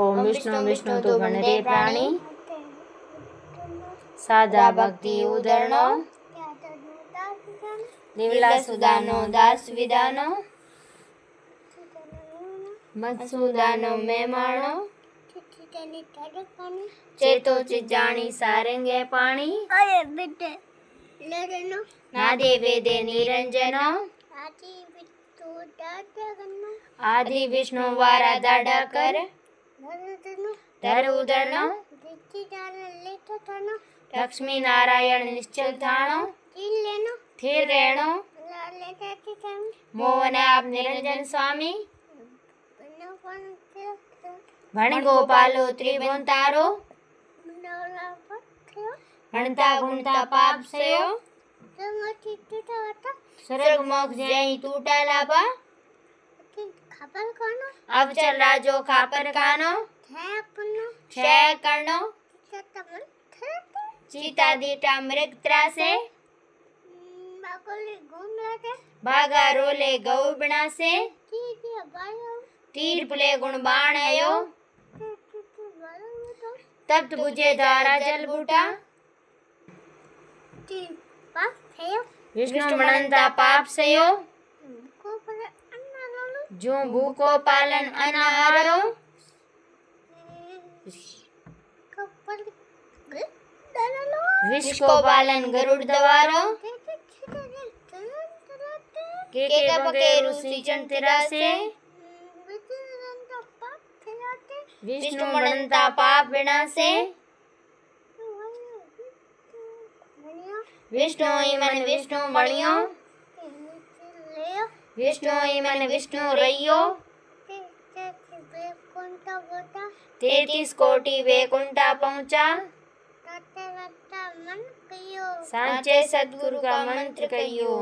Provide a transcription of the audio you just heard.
ओम विष्णु विष्णु तो भणते प्राणी साधा भक्ति उदरणो दिवला सुदानो दास विदानो मत्सुदानो मेमाणो चेतो चिजाणी सारंगे पाणी नादे वेदे निरंजनो आदि विष्णु वारा दाडा कर धर उदरनो लक्ष्मी नारायण निश्चल थाणो थिर रेणो मोहन आप निरंजन स्वामी भण गोपालो त्रिभुवन तारो भणता गुणता पाप सयो स्वर्ग मोक्ष जय टूटा लाभा अब चल राजो खापर खानो क्षय करनो चीता दीटा मृग त्रासे भागा रोले गौ बनासे तीर पुले गुण बाण आयो तप्त बुझे धारा जल बूटा विष्णु मनंता पाप सयो जो भूको पालन अनाहारो विष को पालन गरुड़ दवारो के पके ऋषि चंद तिरासे विष्णु मनंता पाप विनाशे विष्णु मन विष्णु बणियो विष्णु मन विष्णु रहियो 33 कोटि वैकुंठा पहुंचा सांचे सदगुरु का मंत्र कहियो।